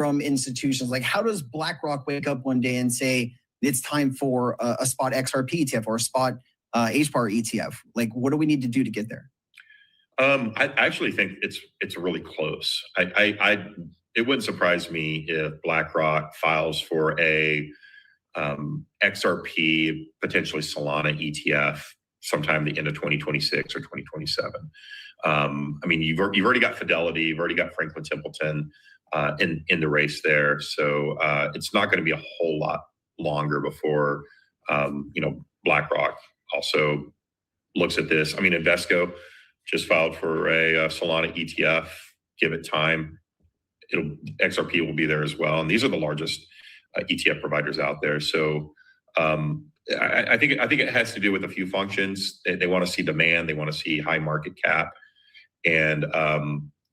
from institutions? Like, how does BlackRock wake up one day and say it's time for a spot XRP ETF or a spot HBAR ETF? Like, what do we need to do to get there? I actually think it's really close. It wouldn't surprise me if BlackRock files for a XRP, potentially Solana ETF sometime the end of 2026 or 2027. I mean, you've already got Fidelity, you've already got Franklin Templeton in the race there, so it's not going to be a whole lot longer before BlackRock also looks at this. I mean, Invesco just filed for a Solana ETF. Give it time. XRP will be there as well, and these are the largest ETF providers out there. So I think it has to do with a few functions. They want to see demand, they want to see high market cap, and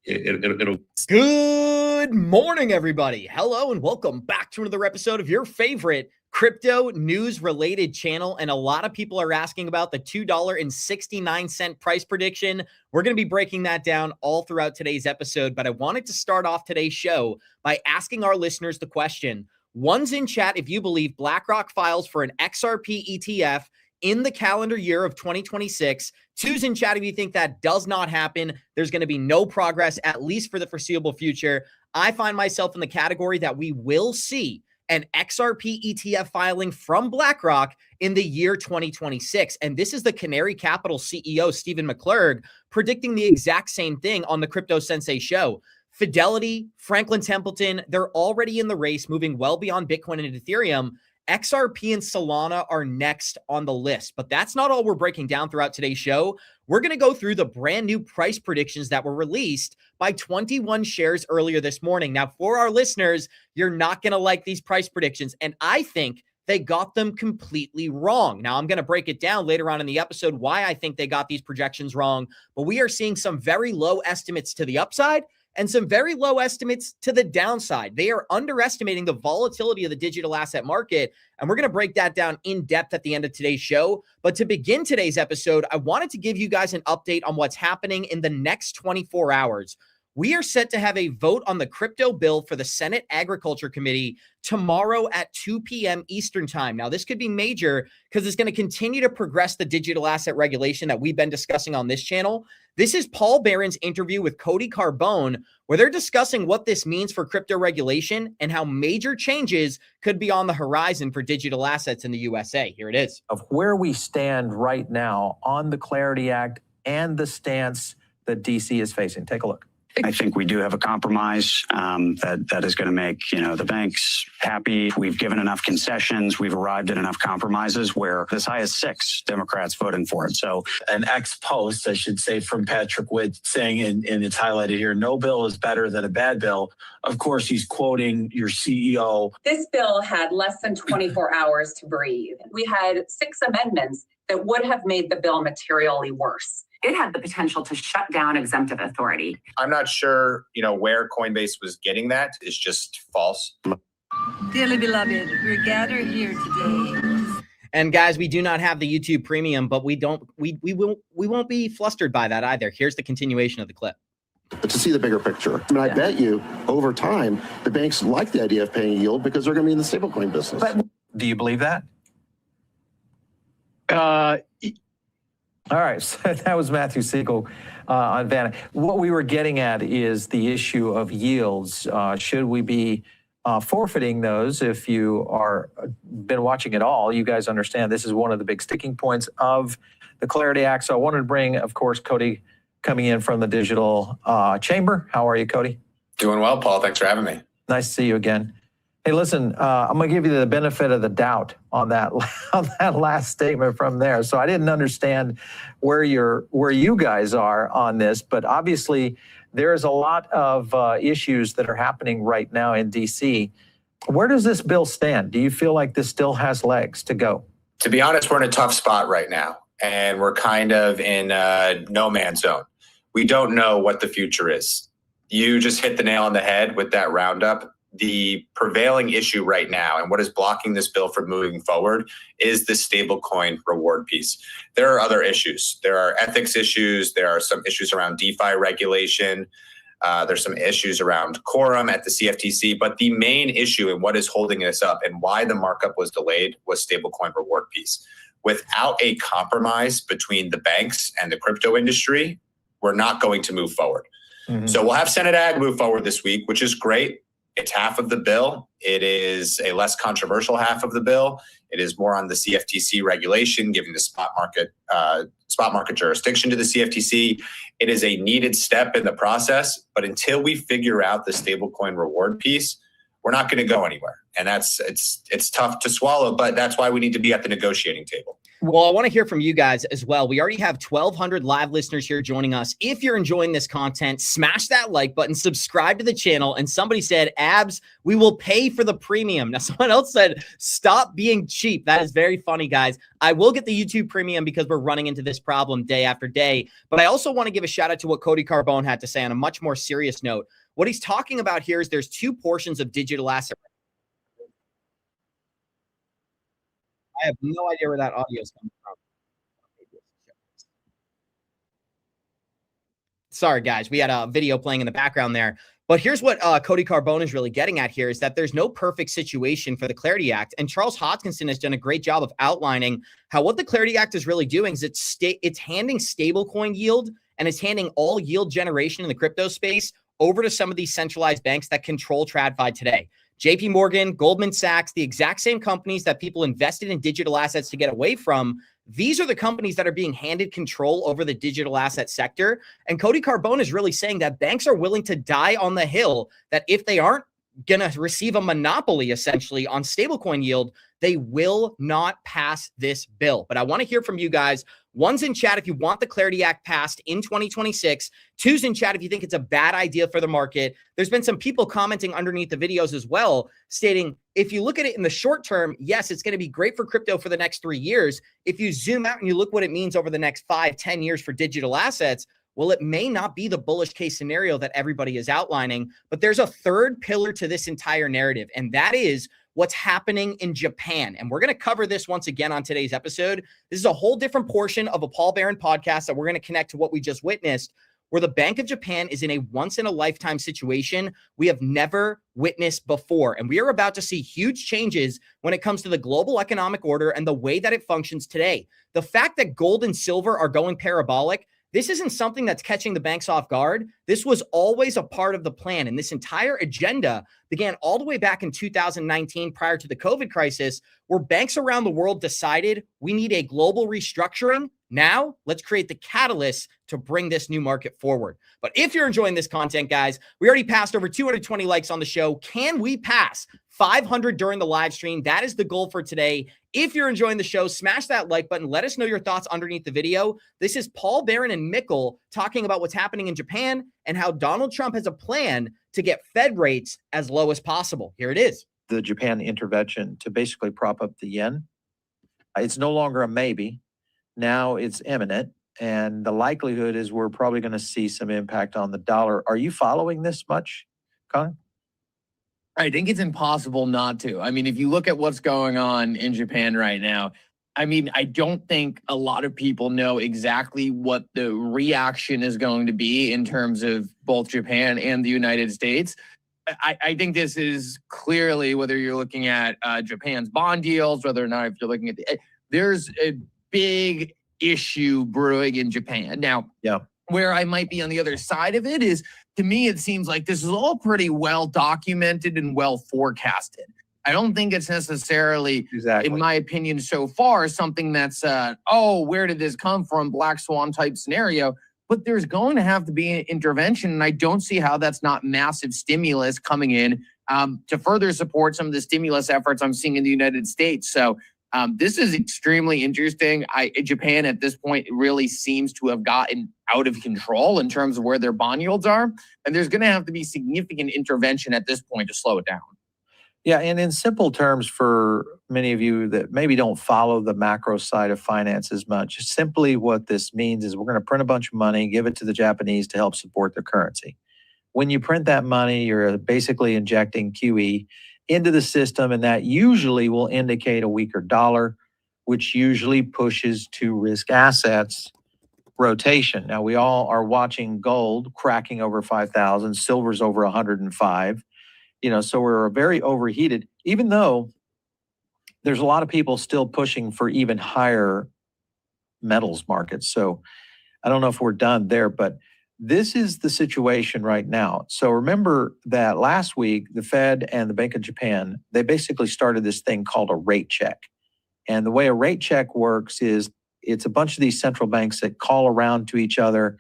it'll. Good morning, everybody. Hello, and welcome back to another episode of your favorite crypto news related channel. And a lot of people are asking about the $2.69 price prediction. We're going to be breaking that down all throughout today's episode, but I wanted to start off today's show by asking our listeners the question. One's in chat if you believe BlackRock files for an XRP ETF in the calendar year of 2026. Two's in chat if you think that does not happen. There's going to be no progress, at least for the foreseeable future. I find myself in the category that we will see an XRP ETF filing from BlackRock in the year 2026. And this is the Canary Capital CEO, Stephen McClurg, predicting the exact same thing on the Crypto Sensei show. Fidelity, Franklin Templeton, they're already in the race, moving well beyond Bitcoin and Ethereum. XRP and Solana are next on the list, but that's not all we're breaking down throughout today's show. We're going to go through the brand new price predictions that were released by 21 shares earlier this morning. Now, for our listeners, you're not going to like these price predictions, and I think they got them completely wrong. Now, I'm going to break it down later on in the episode why I think they got these projections wrong, but we are seeing some very low estimates to the upside and some very low estimates to the downside. They are underestimating the volatility of the digital asset market, and we're going to break that down in depth at the end of today's show. But to begin today's episode, I wanted to give you guys an update on what's happening in the next 24 hours. We are set to have a vote on the crypto bill for the Senate Agriculture Committee tomorrow at 2 p.m. Eastern time. Now, this could be major because it's going to continue to progress the digital asset regulation that we've been discussing on this channel. This is Paul Barron's interview with Cody Carbone, where they're discussing what this means for crypto regulation and how major changes could be on the horizon for digital assets in the USA. Here it is. Of where we stand right now on the Clarity Act and the stance that DC is facing. Take a look. I think we do have a compromise that is going to make, the banks happy. We've given enough concessions. We've arrived at enough compromises where as high as 6 Democrats voting for it. So an ex-post, I should say, from Patrick Witt saying, and it's highlighted here, no bill is better than a bad bill. Of course, he's quoting your CEO. This bill had less than 24 hours to breathe. We had 6 amendments that would have made the bill materially worse. It had the potential to shut down exemptive authority. I'm not sure, where Coinbase was getting that. It's just false. Dearly beloved, we're gathered here today. And guys, we do not have the YouTube Premium, but we won't be flustered by that either. Here's the continuation of the clip. To see the bigger picture. I mean, I bet you over time, the banks like the idea of paying a yield because they're going to be in the stablecoin business. But do you believe that? All right, so that was Matthew Siegel on Vanna. What we were getting at is the issue of yields. Should we be forfeiting those? If you are been watching at all, you guys understand this is one of the big sticking points of the Clarity Act. So I wanted to bring, of course, Cody coming in from the digital chamber. How are you, Cody? Doing well, Paul. Thanks for having me. Nice to see you again. Hey, listen, I'm going to give you the benefit of the doubt on that last statement from there. So I didn't understand where you guys are on this, but obviously there's a lot of issues that are happening right now in DC. Where does this bill stand? Do you feel like this still has legs to go? To be honest, we're in a tough spot right now, and we're kind of in no man's zone. We don't know what the future is. You just hit the nail on the head with that roundup. The prevailing issue right now and what is blocking this bill from moving forward is the stablecoin reward piece. There are other issues. There are ethics issues. There are some issues around DeFi regulation. There's some issues around quorum at the CFTC, but the main issue and what is holding this up and why the markup was delayed was stablecoin reward piece. Without a compromise between the banks and the crypto industry, we're not going to move forward. So we'll have Senate Ag move forward this week, which is great. It's half of the bill. It is a less controversial half of the bill. It is more on the CFTC regulation, giving the spot market jurisdiction to the CFTC. It is a needed step in the process, but until we figure out the stablecoin reward piece, we're not going to go anywhere. And it's tough to swallow, but that's why we need to be at the negotiating table. Well, I want to hear from you guys as well. We already have 1,200 live listeners here joining us. If you're enjoying this content, smash that like button, subscribe to the channel. And somebody said, Abs, we will pay for the premium. Now, someone else said, stop being cheap. That is very funny, guys. I will get the YouTube premium because we're running into this problem day after day. But I also want to give a shout out to what Cody Carbone had to say on a much more serious note. What he's talking about here is there's two portions of digital asset. I have no idea where that audio is coming from. Sorry, guys. We had a video playing in the background there. But here's what Cody Carbone is really getting at here is that there's no perfect situation for the Clarity Act. And Charles Hodgkinson has done a great job of outlining how what the Clarity Act is really doing is it's handing stablecoin yield and it's handing all yield generation in the crypto space over to some of these centralized banks that control TradFi today. JP Morgan, Goldman Sachs, the exact same companies that people invested in digital assets to get away from. These are the companies that are being handed control over the digital asset sector. And Cody Carbone is really saying that banks are willing to die on the hill that if they aren't going to receive a monopoly essentially on stablecoin yield, they will not pass this bill. But I want to hear from you guys. One's in chat if you want the Clarity Act passed in 2026. Two's in chat if you think it's a bad idea for the market. There's been some people commenting underneath the videos as well, stating if you look at it in the short term, yes, it's going to be great for crypto for the next 3 years. If you zoom out and you look what it means over the next 5-10 years for digital assets, well, it may not be the bullish case scenario that everybody is outlining, but there's a third pillar to this entire narrative, and that is what's happening in Japan. And we're going to cover this once again on today's episode. This is a whole different portion of a Paul Barron podcast that we're going to connect to what we just witnessed, where the Bank of Japan is in a once-in-a-lifetime situation we have never witnessed before. And we are about to see huge changes when it comes to the global economic order and the way that it functions today. The fact that gold and silver are going parabolic, this isn't something that's catching the banks off guard. This was always a part of the plan. And this entire agenda began all the way back in 2019 prior to the COVID crisis, where banks around the world decided we need a global restructuring. Now, let's create the catalyst to bring this new market forward. But if you're enjoying this content, guys, we already passed over 220 likes on the show. Can we pass 500 during the live stream? That is the goal for today. If you're enjoying the show, smash that like button. Let us know your thoughts underneath the video. This is Paul Barron and Mikkel talking about what's happening in Japan and how Donald Trump has a plan to get Fed rates as low as possible. Here it is. The Japan intervention to basically prop up the yen. It's no longer a maybe. Now it's imminent. And the likelihood is we're probably going to see some impact on the dollar. Are you following this much, Connor? I think it's impossible not to. I mean, if you look at what's going on in Japan right now, I mean, I don't think a lot of people know exactly what the reaction is going to be in terms of both Japan and the United States. I think this is clearly, whether you're looking at Japan's bond deals, whether or not if you're looking at there's a big issue brewing in Japan. Now, where I might be on the other side of it is, to me, it seems like this is all pretty well documented and well forecasted. I don't think it's necessarily, in my opinion, so far, something that's, where did this come from? Black swan type scenario. But there's going to have to be an intervention. And I don't see how that's not massive stimulus coming in to further support some of the stimulus efforts I'm seeing in the United States. So this is extremely interesting. Japan at this point really seems to have gotten out of control in terms of where their bond yields are. And there's going to have to be significant intervention at this point to slow it down. Yeah, and in simple terms, for many of you that maybe don't follow the macro side of finance as much, simply what this means is we're going to print a bunch of money, give it to the Japanese to help support their currency. When you print that money, you're basically injecting QE into the system, and that usually will indicate a weaker dollar, which usually pushes to risk assets, rotation. Now, we all are watching gold cracking over 5,000, silver's over 105. So we're very overheated, even though there's a lot of people still pushing for even higher metals markets. So I don't know if we're done there, but this is the situation right now. So remember that last week, the Fed and the Bank of Japan, they basically started this thing called a rate check. And the way a rate check works is it's a bunch of these central banks that call around to each other,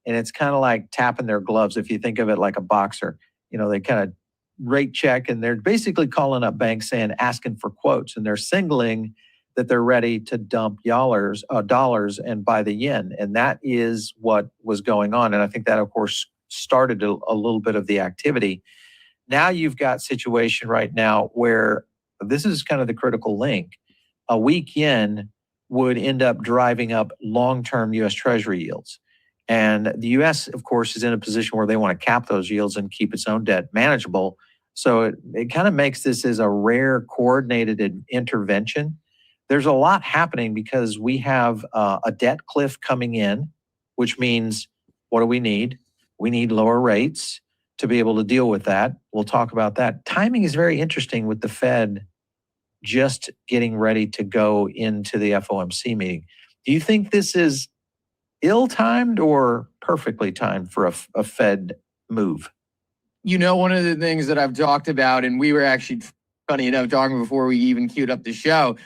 and it's kind of like tapping their gloves. If you think of it like a boxer, they kind of rate check, and they're basically calling up banks saying, asking for quotes, and they're signaling that they're ready to dump dollars and buy the yen. And that is what was going on. And I think that, of course, started a little bit of the activity. Now you've got a situation right now where this is kind of the critical link. A weak yen would end up driving up long-term U.S. Treasury yields. And the U.S., of course, is in a position where they want to cap those yields and keep its own debt manageable. So it kind of makes this as a rare coordinated intervention. There's a lot happening because we have a debt cliff coming in, which means what do we need? We need lower rates to be able to deal with that. We'll talk about that. Timing is very interesting with the Fed just getting ready to go into the FOMC meeting. Do you think this is ill-timed or perfectly timed for a Fed move? One of the things that I've talked about, and we were actually, funny enough, talking before we even queued up the show,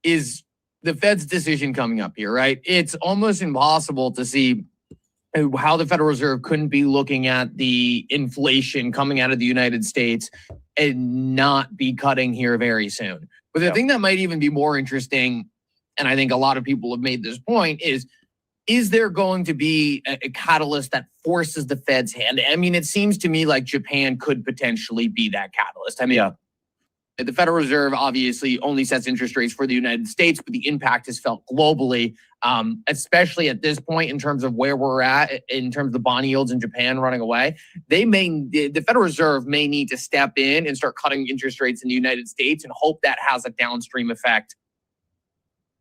is the Fed's decision coming up here, right? It's almost impossible to see how the Federal Reserve couldn't be looking at the inflation coming out of the United States and not be cutting here very soon. But the thing that might even be more interesting, and I think a lot of people have made this point, is there going to be a catalyst that forces the Fed's hand? I mean, it seems to me like Japan could potentially be that catalyst. I mean, the Federal Reserve obviously only sets interest rates for the United States, but the impact is felt globally, especially at this point in terms of where we're at, in terms of the bond yields in Japan running away. The Federal Reserve may need to step in and start cutting interest rates in the United States and hope that has a downstream effect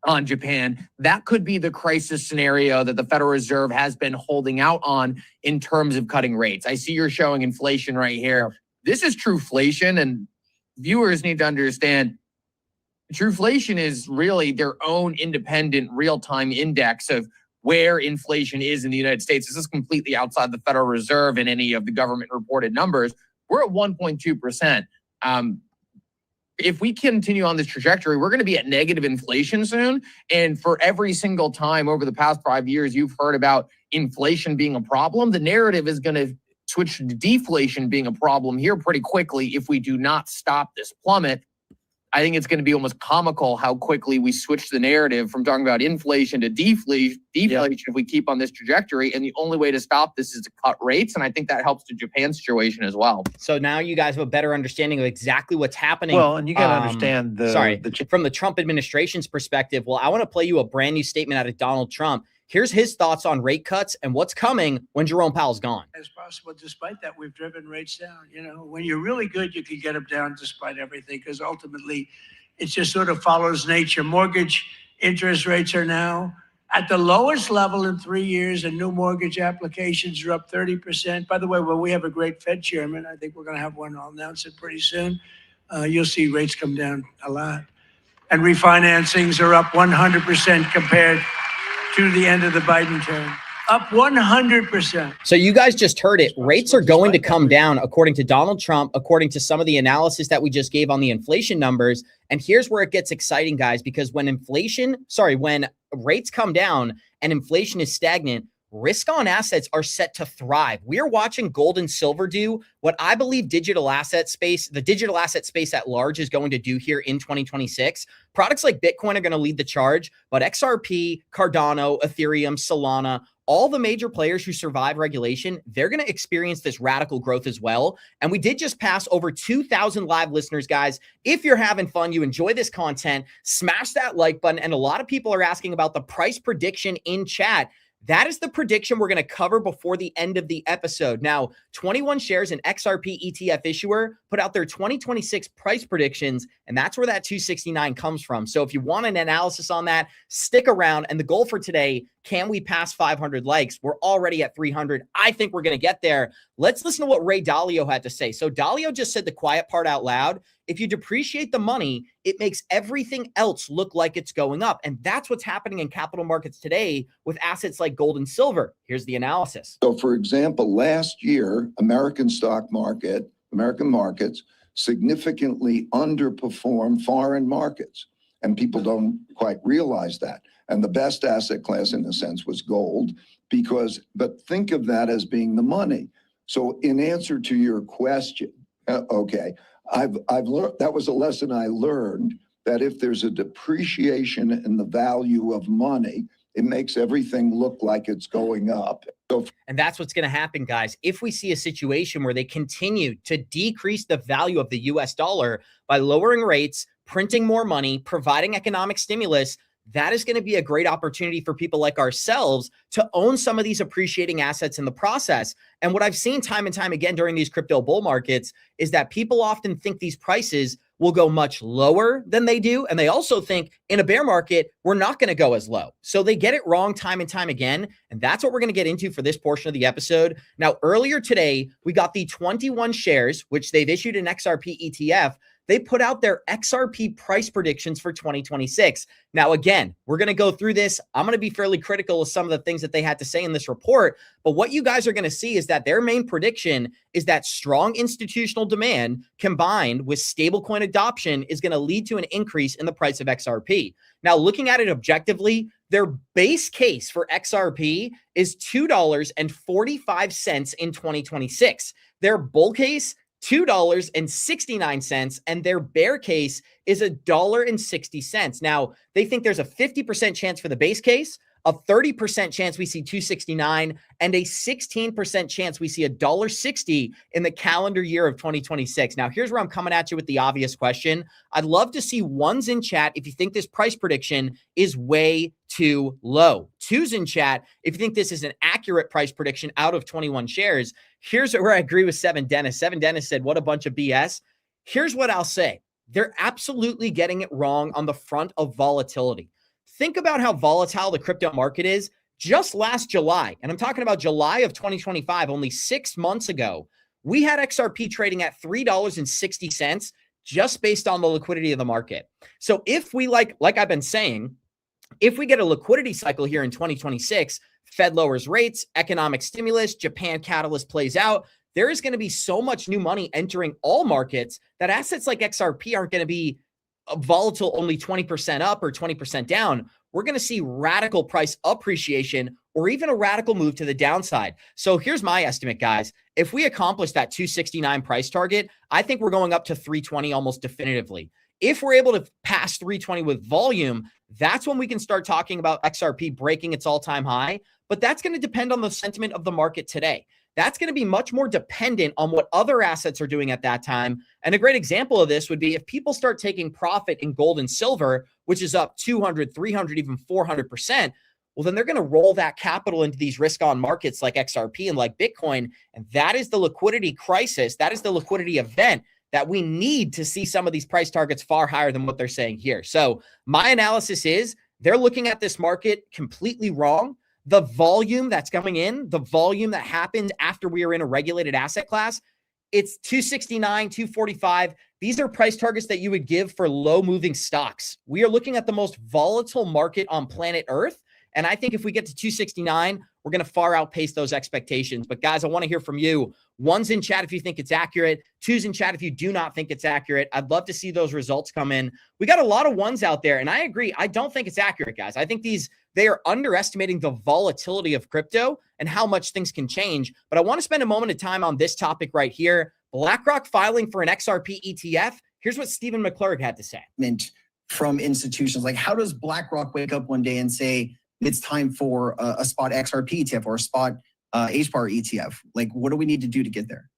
on Japan. That could be the crisis scenario that the Federal Reserve has been holding out on in terms of cutting rates. I see you're showing inflation right here. This is trueflation, and viewers need to understand trueflation is really their own independent real-time index of where inflation is in the United States. This is completely outside the Federal Reserve and any of the government reported numbers. We're at 1.2%. If we continue on this trajectory, we're going to be at negative inflation soon. And for every single time over the past 5 years, you've heard about inflation being a problem, the narrative is going to switch to deflation being a problem here pretty quickly if we do not stop this plummet. I think it's going to be almost comical how quickly we switch the narrative from talking about inflation to deflation if we keep on this trajectory. And the only way to stop this is to cut rates. And I think that helps the Japan situation as well. So now you guys have a better understanding of exactly what's happening. Well, and you got to understand from the Trump administration's perspective. Well, I want to play you a brand new statement out of Donald Trump. Here's his thoughts on rate cuts and what's coming when Jerome Powell's gone. As possible, despite that, we've driven rates down. When you're really good, you can get them down despite everything, because ultimately it just sort of follows nature. Mortgage interest rates are now at the lowest level in 3 years, and new mortgage applications are up 30%. By the way, well, we have a great Fed chairman. I think we're going to have one. I'll announce it pretty soon. You'll see rates come down a lot. And refinancings are up 100% compared to the end of the Biden term. Up 100%. So you guys just heard it. Rates are going to come down according to Donald Trump, according to some of the analysis that we just gave on the inflation numbers. And here's where it gets exciting, guys, because when rates come down and inflation is stagnant, risk on assets are set to thrive. We are watching gold and silver do what I believe the digital asset space at large is going to do here in 2026. Products like Bitcoin are going to lead the charge, but XRP, Cardano, Ethereum, Solana, all the major players who survive regulation, they're going to experience this radical growth as well. And we did just pass over 2,000 live listeners, guys. If you're having fun, you enjoy this content, smash that like button. And a lot of people are asking about the price prediction in chat. That is the prediction we're going to cover before the end of the episode. Now, 21 shares in XRP ETF issuer put out their 2026 price predictions, and that's where that 269 comes from. So if you want an analysis on that, stick around. And the goal for today, can we pass 500 likes? We're already at 300. I think we're going to get there. Let's listen to what Ray Dalio had to say. So Dalio just said the quiet part out loud. If you depreciate the money, it makes everything else look like it's going up. And that's what's happening in capital markets today with assets like gold and silver. Here's the analysis. So, for example, last year, American markets significantly underperformed foreign markets. And people don't quite realize that. And the best asset class, in a sense, was gold, but think of that as being the money. So in answer to your question, I've learned, that was a lesson I learned, that if there's a depreciation in the value of money, it makes everything look like it's going up. And that's what's going to happen, guys. If we see a situation where they continue to decrease the value of the US dollar by lowering rates, printing more money, providing economic stimulus, that is going to be a great opportunity for people like ourselves to own some of these appreciating assets in the process. And what I've seen time and time again during these crypto bull markets is that people often think these prices will go much lower than they do. And they also think in a bear market, we're not going to go as low. So they get it wrong time and time again. And that's what we're going to get into for this portion of the episode. Now, earlier today, we got the 21 shares, which they've issued an XRP ETF. They put out their XRP price predictions for 2026. Now, again, we're going to go through this. I'm going to be fairly critical of some of the things that they had to say in this report. But what you guys are going to see is that their main prediction is that strong institutional demand combined with stablecoin adoption is going to lead to an increase in the price of XRP. Now, looking at it objectively, their base case for XRP is $2.45 in 2026. Their bull case, $2.69, and their bear case is $1.60. Now, they think there's a 50% chance for the base case, a 30% chance we see 269, and a 16% chance we see $1.60 in the calendar year of 2026. Now, here's where I'm coming at you with the obvious question. I'd love to see ones in chat if you think this price prediction is way too low. Twos in chat if you think this is an accurate price prediction out of 21 shares. Here's where I agree with Seven Dennis. Seven Dennis said, what a bunch of BS. Here's what I'll say. They're absolutely getting it wrong on the front of volatility. Think about how volatile the crypto market is. Just last July, and I'm talking about July of 2025, only 6 months ago, we had XRP trading at $3.60 just based on the liquidity of the market. So if we, like I've been saying, if we get a liquidity cycle here in 2026, Fed lowers rates, economic stimulus, Japan catalyst plays out, there is going to be so much new money entering all markets that assets like XRP aren't going to be volatile only 20% up or 20% down. We're going to see radical price appreciation or even a radical move to the downside. So here's my estimate, guys. If we accomplish that 269 price target, I think we're going up to 320 almost definitively. If we're able to pass 320 with volume, that's when we can start talking about XRP breaking its all-time high. But that's going to depend on the sentiment of the market today. That's going to be much more dependent on what other assets are doing at that time. And a great example of this would be if people start taking profit in gold and silver, which is up 200, 300, even 400%, well, then they're going to roll that capital into these risk-on markets like XRP and like Bitcoin. And that is the liquidity crisis. That is the liquidity event that we need to see some of these price targets far higher than what they're saying here. So my analysis is they're looking at this market completely wrong. The volume that's coming in, the volume that happened after we are in a regulated asset class, it's 269, 245. These are price targets that you would give for low moving stocks. We are looking at the most volatile market on planet Earth. And I think if we get to 269, we're going to far outpace those expectations. But guys, I want to hear from you. Ones in chat if you think it's accurate. Twos in chat if you do not think it's accurate. I'd love to see those results come in. We got a lot of ones out there. And I agree. I don't think it's accurate, guys. I think they are underestimating the volatility of crypto and how much things can change. But I want to spend a moment of time on this topic right here. BlackRock filing for an XRP ETF. Here's what Stephen McClurg had to say. From institutions, like how does BlackRock wake up one day and say it's time for a spot XRP ETF or a spot Xrp ETF? Like, what do we need to do to get there?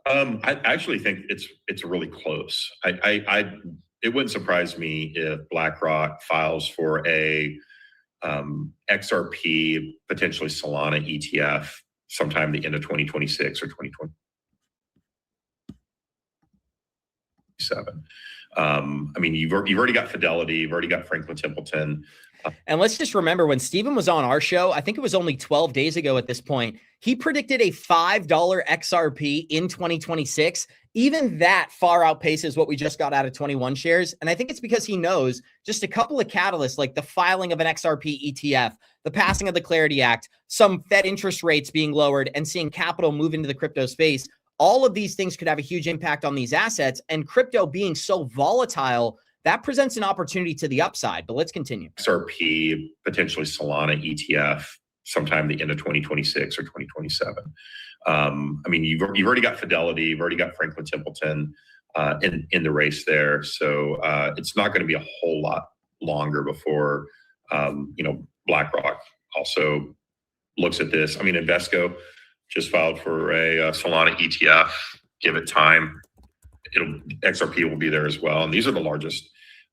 I actually think it's really close. It wouldn't surprise me if BlackRock files for a XRP, potentially Solana ETF sometime the end of 2026 or 2027. I mean, you've already got Fidelity, you've already got Franklin Templeton. And let's just remember when Steven was on our show, I think it was only 12 days ago at this point, he predicted a $5 XRP in 2026. Even that far outpaces what we just got out of 21 shares. And I think it's because he knows just a couple of catalysts like the filing of an XRP ETF, the passing of the Clarity Act, some Fed interest rates being lowered, and seeing capital move into the crypto space. All of these things could have a huge impact on these assets, and crypto being so volatile, that presents an opportunity to the upside. But let's continue. XRP, potentially Solana ETF sometime the end of 2026 or 2027. I mean, you've already got Fidelity, you've already got Franklin Templeton in the race there. So it's not going to be a whole lot longer before, BlackRock also looks at this. I mean, Invesco just filed for a Solana ETF. Give it time. XRP will be there as well. And these are the largest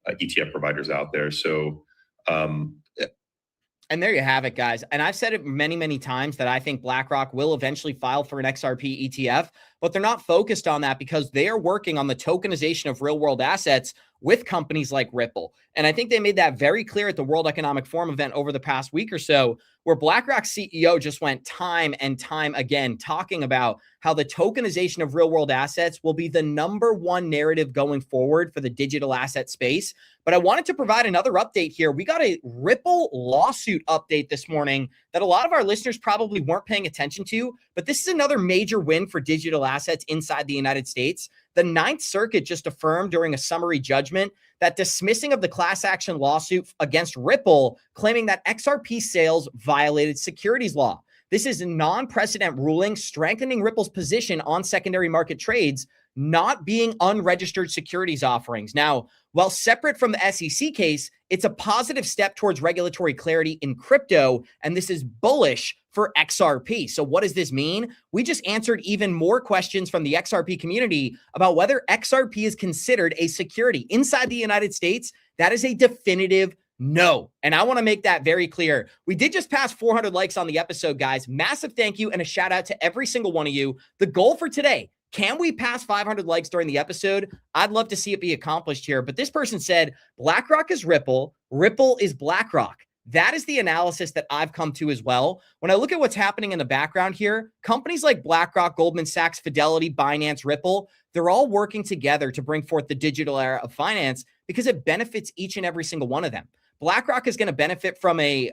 ETF providers out there. So, and there you have it, guys. And I've said it many, many times that I think BlackRock will eventually file for an XRP ETF, but they're not focused on that because they are working on the tokenization of real world assets with companies like Ripple. And I think they made that very clear at the World Economic Forum event over the past week or so, where BlackRock's CEO just went time and time again talking about how the tokenization of real world assets will be the #1 narrative going forward for the digital asset space. But I wanted to provide another update here. We got a Ripple lawsuit update this morning that a lot of our listeners probably weren't paying attention to, but this is another major win for digital assets inside the United States. The Ninth Circuit just affirmed during a summary judgment that dismissing of the class action lawsuit against Ripple, claiming that XRP sales violated securities law. This is a non-precedent ruling strengthening Ripple's position on secondary market trades, not being unregistered securities offerings. Now, while separate from the SEC case, it's a positive step towards regulatory clarity in crypto, and this is bullish for XRP. So what does this mean? We just answered even more questions from the XRP community about whether XRP is considered a security. Inside the United States, that is a definitive no. And I want to make that very clear. We did just pass 400 likes on the episode, guys. Massive thank you and a shout out to every single one of you. The goal for today, can we pass 500 likes during the episode? I'd love to see it be accomplished here. But this person said, BlackRock is Ripple, Ripple is BlackRock. That is the analysis that I've come to as well. When I look at what's happening in the background here, companies like BlackRock, Goldman Sachs, Fidelity, Binance, Ripple, they're all working together to bring forth the digital era of finance because it benefits each and every single one of them. BlackRock is going to benefit from a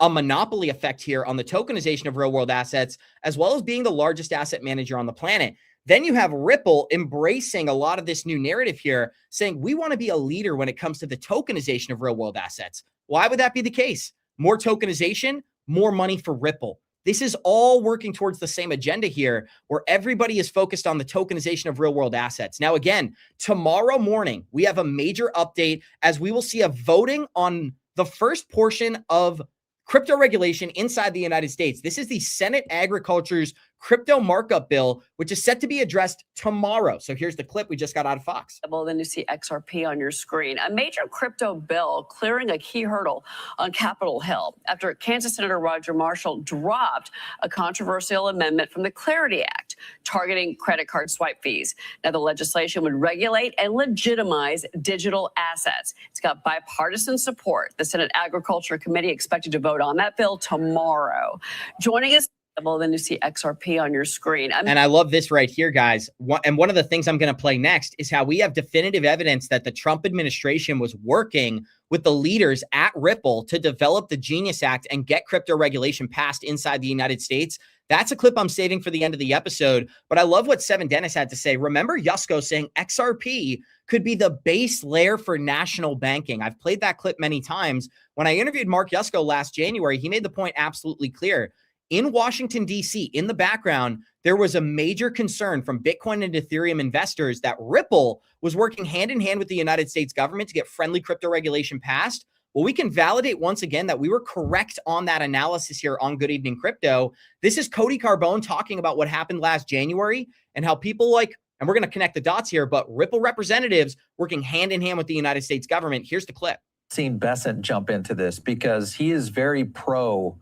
monopoly effect here on the tokenization of real world assets, as well as being the largest asset manager on the planet. Then you have Ripple embracing a lot of this new narrative here, saying we want to be a leader when it comes to the tokenization of real world assets. Why would that be the case? More tokenization, more money for Ripple. This is all working towards the same agenda here, where everybody is focused on the tokenization of real world assets. Now, again, tomorrow morning, we have a major update as we will see a voting on the first portion of crypto regulation inside the United States. This is the Senate Agriculture's crypto markup bill, which is set to be addressed tomorrow. So here's the clip we just got out of Fox. Well, then you see XRP on your screen. A major crypto bill clearing a key hurdle on Capitol Hill after Kansas Senator Roger Marshall dropped a controversial amendment from the Clarity Act targeting credit card swipe fees. Now, the legislation would regulate and legitimize digital assets. It's got bipartisan support. The Senate Agriculture Committee expected to vote on that bill tomorrow. Joining us, well, then you see XRP on your screen. And I love this right here, guys. And one of the things I'm going to play next is how we have definitive evidence that the Trump administration was working with the leaders at Ripple to develop the Genius Act and get crypto regulation passed inside the United States. That's a clip I'm saving for the end of the episode. But I love what Seven Dennis had to say. Remember Yusko saying XRP could be the base layer for national banking. I've played that clip many times. When I interviewed Mark Yusko last January, he made the point absolutely clear. In Washington, D.C., in the background, there was a major concern from Bitcoin and Ethereum investors that Ripple was working hand in hand with the United States government to get friendly crypto regulation passed. Well, we can validate once again that we were correct on that analysis here on Good Evening Crypto. This is Cody Carbone talking about what happened last January and how people like, and we're going to connect the dots here, but Ripple representatives working hand in hand with the United States government. Here's the clip. seen Besant jump into this because he is very pro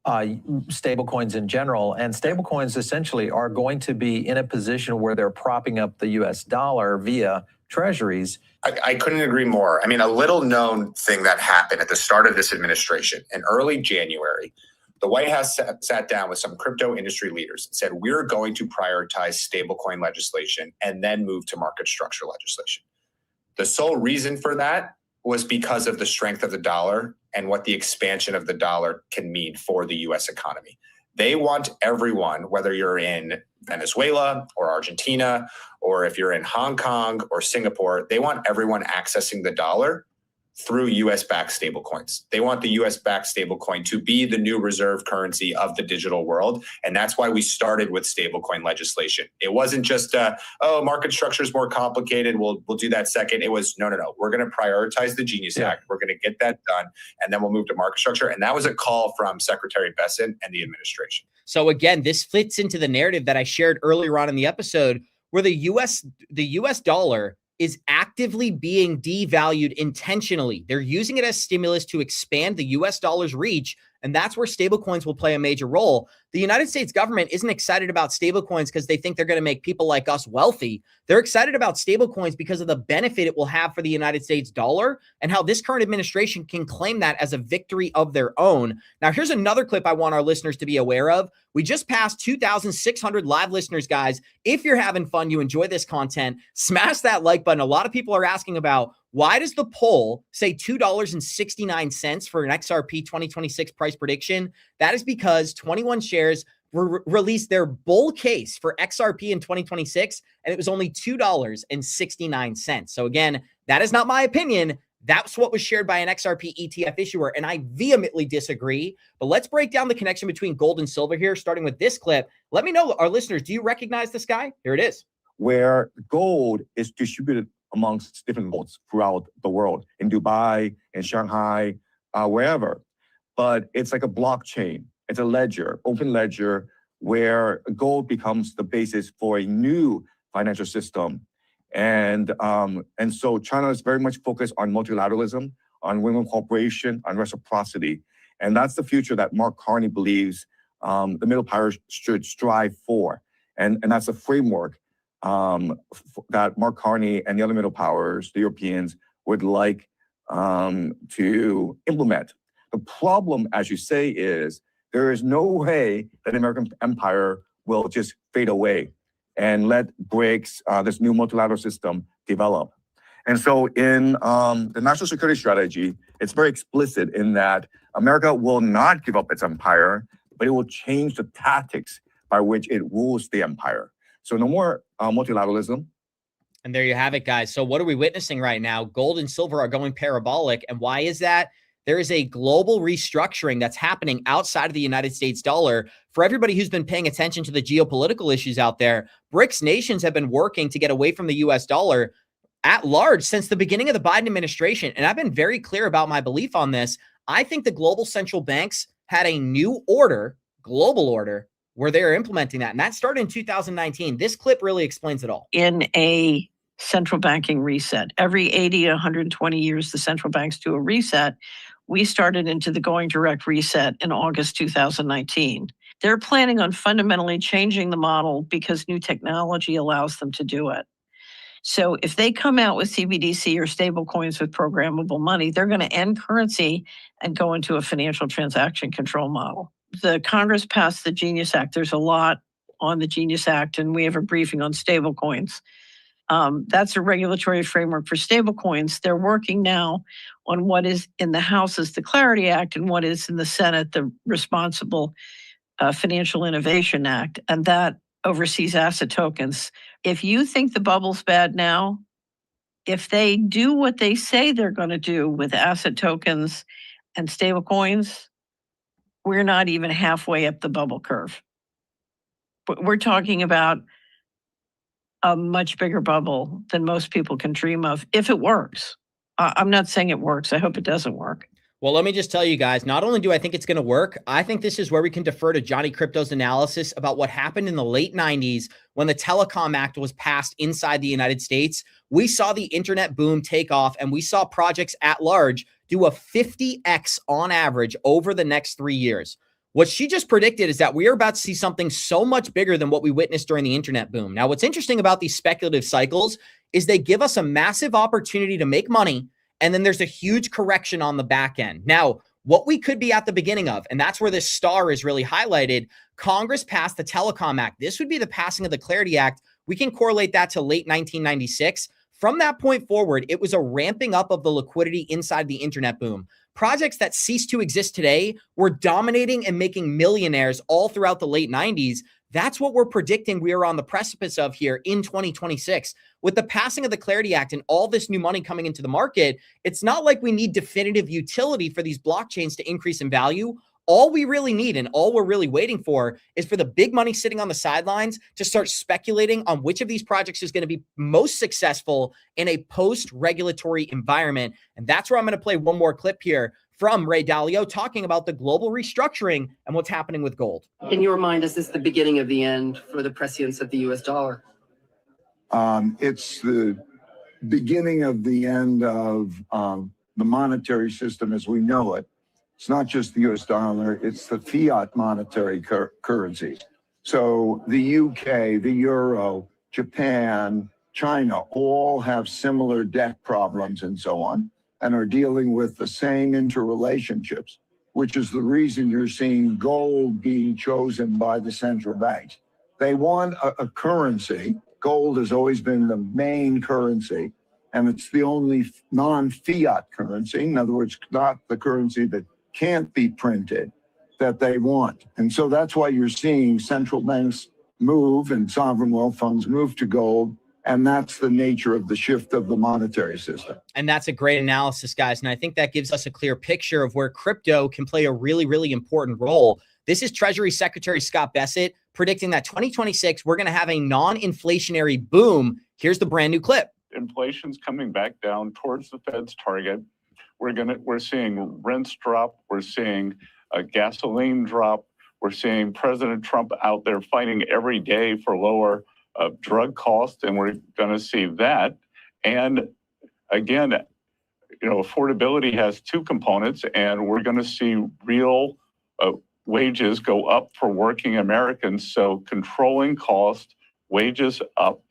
stablecoins in general, and stablecoins essentially are going to be in a position where they're propping up the U.S. dollar via treasuries. I couldn't agree more. I mean, a little known thing that happened at the start of this administration in early January, the White House sat down with some crypto industry leaders and said, we're going to prioritize stablecoin legislation and then move to market structure legislation. The sole reason for that was because of the strength of the dollar and what the expansion of the dollar can mean for the U.S. economy. They want everyone, whether you're in Venezuela or Argentina, or if you're in Hong Kong or Singapore, they want everyone accessing the dollar through US-backed stablecoins. They want the US-backed stablecoin to be the new reserve currency of the digital world. And that's why we started with stablecoin legislation. It wasn't just, market structure is more complicated. We'll do that second. It was, no. We're going to prioritize the Genius Act. We're going to get that done. And then we'll move to market structure. And that was a call from Secretary Besant and the administration. So again, this fits into the narrative that I shared earlier on in the episode, where the US dollar is actively being devalued intentionally. They're using it as stimulus to expand the US dollar's reach, and that's where stablecoins will play a major role. The United States government isn't excited about stablecoins because they think they're going to make people like us wealthy. They're excited about stablecoins because of the benefit it will have for the United States dollar and how this current administration can claim that as a victory of their own. Now, here's another clip I want our listeners to be aware of. We just passed 2,600 live listeners, guys. If you're having fun, you enjoy this content, smash that like button. A lot of people are asking about, why does the poll say $2.69 for an XRP 2026 price prediction? That is because 21 shares released their bull case for XRP in 2026, and it was only $2.69. So again, that is not my opinion. That's what was shared by an XRP ETF issuer, and I vehemently disagree. But let's break down the connection between gold and silver here, starting with this clip. Let me know, our listeners, do you recognize this guy? Here it is. Where gold is distributed amongst different nodes throughout the world, in Dubai, in Shanghai, wherever. But it's like a blockchain. It's a ledger, open ledger, where gold becomes the basis for a new financial system. And so China is very much focused on multilateralism, on women cooperation, on reciprocity. And that's the future that Mark Carney believes the middle powers should strive for. And that's a framework that Mark Carney and the other middle powers, the Europeans, would like to implement. The problem, as you say, is there is no way that the American empire will just fade away and let BRICS, this new multilateral system, develop. And so in the national security strategy, it's very explicit in that America will not give up its empire, but it will change the tactics by which it rules the empire. So no more multilateralism. And there you have it, guys. So what are we witnessing right now? Gold and silver are going parabolic. And why is that? There is a global restructuring that's happening outside of the United States dollar. For everybody who's been paying attention to the geopolitical issues out there, BRICS nations have been working to get away from the US dollar at large since the beginning of the Biden administration. And I've been very clear about my belief on this. I think the global central banks had a new order, global order, where they're implementing that. And that started in 2019. This clip really explains it all. In a central banking reset, every 80 to 120 years, the central banks do a reset. We started into the going direct reset in August 2019. They're planning on fundamentally changing the model because new technology allows them to do it. So if they come out with CBDC or stable coins with programmable money, they're going to end currency and go into a financial transaction control model. The Congress passed the Genius Act. There's a lot on the Genius Act, and we have a briefing on stable coins. That's a regulatory framework for stable coins. They're working now on what is in the House is the Clarity Act and what is in the Senate, the Responsible Financial Innovation Act, and that oversees asset tokens. If you think the bubble's bad now, if they do what they say they're going to do with asset tokens and stable coins, we're not even halfway up the bubble curve. But we're talking about a much bigger bubble than most people can dream of if it works. I'm not saying it works. I hope it doesn't work. Well, let me just tell you guys, not only do I think it's going to work, I think this is where we can defer to Johnny Krypto's analysis about what happened in the late 90s when the Telecom Act was passed inside the United States. We saw the internet boom take off, and we saw projects at large do a 50x on average over the next 3 years. What she just predicted is that we are about to see something so much bigger than what we witnessed during the internet boom. Now, what's interesting about these speculative cycles is they give us a massive opportunity to make money, and then there's a huge correction on the back end. Now, what we could be at the beginning of, and that's where this star is really highlighted, Congress passed the Telecom Act. This would be the passing of the Clarity Act. We can correlate that to late 1996. From that point forward, it was a ramping up of the liquidity inside the internet boom. Projects that ceased to exist today were dominating and making millionaires all throughout the late 90s. That's what we're predicting we are on the precipice of here in 2026. With the passing of the Clarity Act and all this new money coming into the market, it's not like we need definitive utility for these blockchains to increase in value. All we really need and all we're really waiting for is for the big money sitting on the sidelines to start speculating on which of these projects is going to be most successful in a post-regulatory environment. And that's where I'm going to play one more clip here from Ray Dalio talking about the global restructuring and what's happening with gold. In your mind, is this the beginning of the end for the prescience of the US dollar? It's the beginning of the end of the monetary system as we know it. It's not just the US dollar, it's the fiat monetary currency. So the UK, the euro, Japan, China all have similar debt problems and so on, and are dealing with the same interrelationships, which is the reason you're seeing gold being chosen by the central banks. They want a currency. Gold has always been the main currency, and it's the only non-fiat currency. In other words, not the currency that can't be printed, that they want. And so that's why you're seeing central banks move and sovereign wealth funds move to gold. And that's the nature of the shift of the monetary system. And that's a great analysis, guys. And I think that gives us a clear picture of where crypto can play a really, really important role. This is Treasury Secretary Scott Bessent predicting that 2026, we're going to have a non-inflationary boom. Here's the brand new clip. Inflation's coming back down towards the Fed's target. We're seeing rents drop. We're seeing gasoline drop. We're seeing President Trump out there fighting every day for lower drug costs, and we're going to see that. And again, affordability has two components, and we're going to see real wages go up for working Americans. So controlling cost, wages up,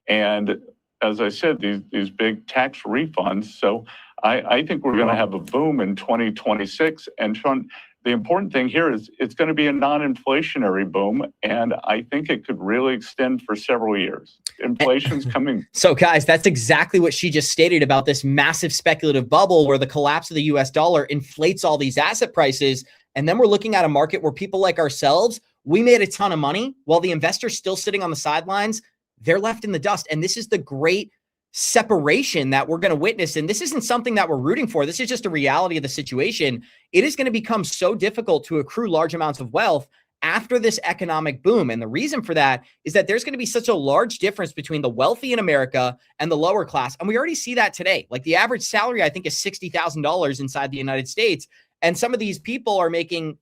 and as I said, these big tax refunds. So I think we're going to have a boom in 2026. And Sean, the important thing here is it's going to be a non-inflationary boom, and I think it could really extend for several years. Inflation's coming. So guys, that's exactly what she just stated about this massive speculative bubble where the collapse of the US dollar inflates all these asset prices. And then we're looking at a market where people like ourselves, we made a ton of money while the investors still sitting on the sidelines, they're left in the dust. And this is the great separation that we're going to witness. And this isn't something that we're rooting for. This is just a reality of the situation. It is going to become so difficult to accrue large amounts of wealth after this economic boom. And the reason for that is that there's going to be such a large difference between the wealthy in America and the lower class. And we already see that today. Like the average salary, I think, is $60,000 inside the United States. And some of these people are making,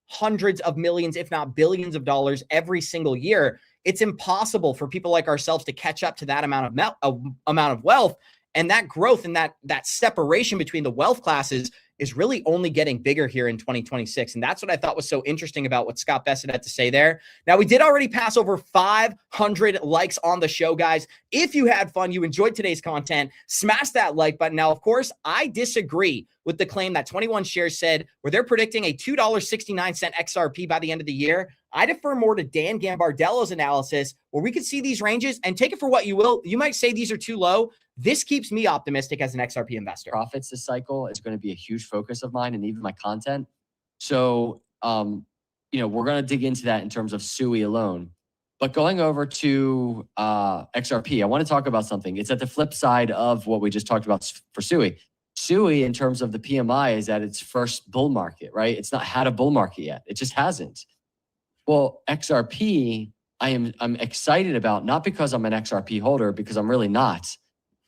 hundreds of millions, if not billions of dollars every single year. It's impossible for people like ourselves to catch up to that amount of wealth. And that growth and that separation between the wealth classes is really only getting bigger here in 2026. And that's what I thought was so interesting about what Scott Bessent had to say there. Now, we did already pass over 500 likes on the show, guys. If you had fun, you enjoyed today's content, smash that like button. Now, of course, I disagree with the claim that 21 Shares said where they're predicting a $2.69 XRP by the end of the year. I defer more to Dan Gambardello's analysis where we could see these ranges, and take it for what you will. You might say these are too low. This keeps me optimistic as an XRP investor. Profits this cycle is going to be a huge focus of mine and even my content. So, we're going to dig into that in terms of SUI alone. But going over to XRP, I want to talk about something. It's at the flip side of what we just talked about for SUI. SUI, in terms of the PMI, is at its first bull market, right? It's not had a bull market yet. It just hasn't. Well, XRP, I'm excited about, not because I'm an XRP holder, because I'm really not.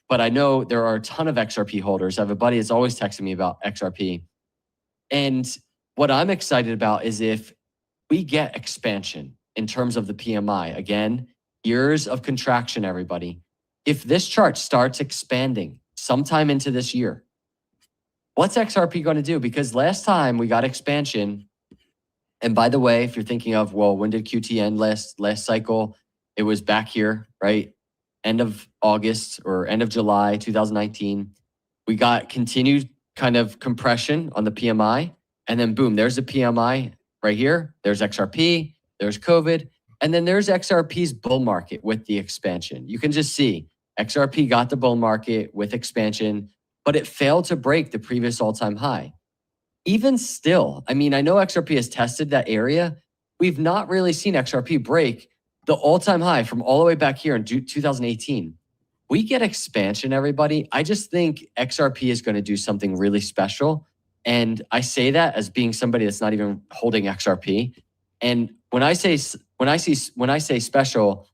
But I know there are a ton of XRP holders. I have a buddy that's always texting me about XRP. And what I'm excited about is if we get expansion in terms of the PMI, again, years of contraction, everybody. If this chart starts expanding sometime into this year, what's XRP going to do? Because last time we got expansion, and by the way, if you're thinking of, well, when did QT end last cycle? It was back here, right? End of August or end of July 2019. We got continued kind of compression on the PMI. And then boom, there's the PMI right here. There's XRP, there's COVID. And then there's XRP's bull market with the expansion. You can just see XRP got the bull market with expansion, but it failed to break the previous all-time high. Even still, I mean, I know XRP has tested that area. We've not really seen XRP break the all-time high from all the way back here in 2018. We get expansion, everybody. I just think XRP is going to do something really special. And I say that as being somebody that's not even holding XRP. And when I say special,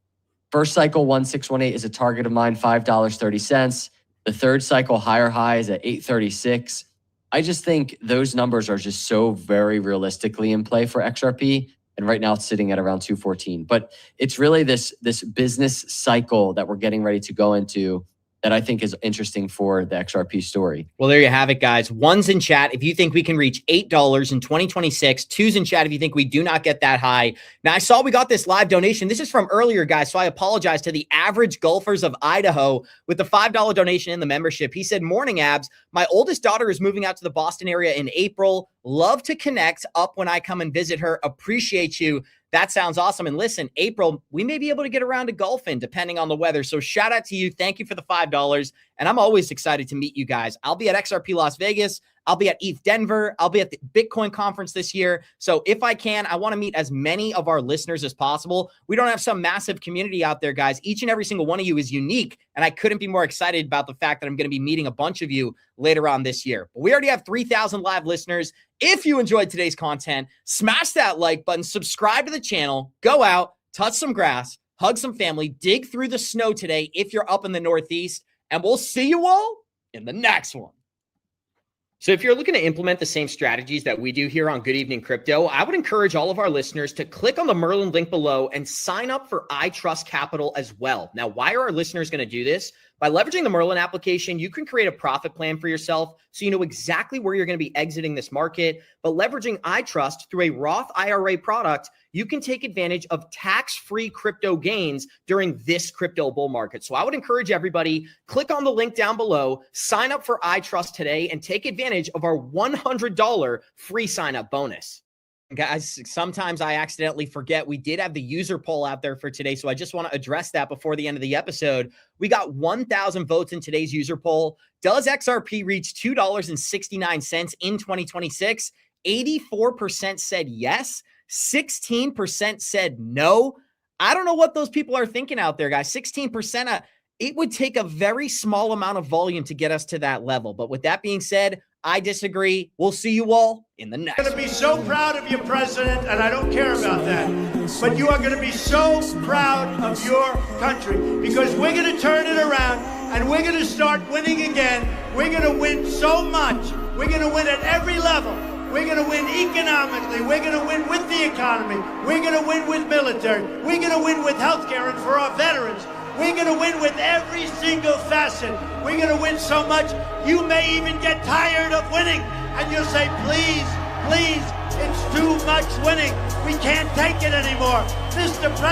first cycle 1618 is a target of mine, $5.30. The third cycle higher high is at $8.36. I just think those numbers are just so very realistically in play for XRP. And right now it's sitting at around 214. But it's really this business cycle that we're getting ready to go into that I think is interesting for the XRP story. Well, there you have it, guys. One's in chat if you think we can reach $8 in 2026. Two's in chat if you think we do not get that high. Now, I saw we got this live donation. This is from earlier, guys, so I apologize to the average golfers of Idaho with the $5 donation in the membership. He said, morning, Abs. My oldest daughter is moving out to the Boston area in April. Love to connect up when I come and visit her. Appreciate you. That sounds awesome. And listen, April, we may be able to get around to golfing depending on the weather. So shout out to you. Thank you for the $5. And I'm always excited to meet you guys. I'll be at XRP Las Vegas. I'll be at ETH Denver. I'll be at the Bitcoin conference this year. So if I can, I want to meet as many of our listeners as possible. We don't have some massive community out there, guys. Each and every single one of you is unique. And I couldn't be more excited about the fact that I'm going to be meeting a bunch of you later on this year. But we already have 3,000 live listeners. If you enjoyed today's content, smash that like button, subscribe to the channel, go out, touch some grass, hug some family, dig through the snow today if you're up in the Northeast, and we'll see you all in the next one. So if you're looking to implement the same strategies that we do here on Good Evening Crypto, I would encourage all of our listeners to click on the Merlin link below and sign up for ITrust Capital as well. Now, why are our listeners going to do this? By leveraging the Merlin application, you can create a profit plan for yourself so you know exactly where you're going to be exiting this market. But leveraging iTrust through a Roth IRA product, you can take advantage of tax-free crypto gains during this crypto bull market. So I would encourage everybody, click on the link down below, sign up for iTrust today, and take advantage of our $100 free sign-up bonus. Guys, sometimes I accidentally forget we did have the user poll out there for today, so I just want to address that before the end of the episode. We got 1,000 votes in today's user poll. Does XRP reach $2.69 in 2026? 84% said yes. 16% said no. I don't know what those people are thinking out there, guys. 16%, it would take a very small amount of volume to get us to that level. But with that being said, I disagree. We'll see you all in the next. I'm going to be so proud of you, President, and I don't care about that. But you are going to be so proud of your country because we're going to turn it around and we're going to start winning again. We're going to win so much. We're going to win at every level. We're going to win economically. We're going to win with the economy. We're going to win with military. We're going to win with healthcare and for our veterans. We're going to win with every single facet. We're going to win so much, you may even get tired of winning. And you'll say, please, please, it's too much winning. We can't take it anymore. Mr. President.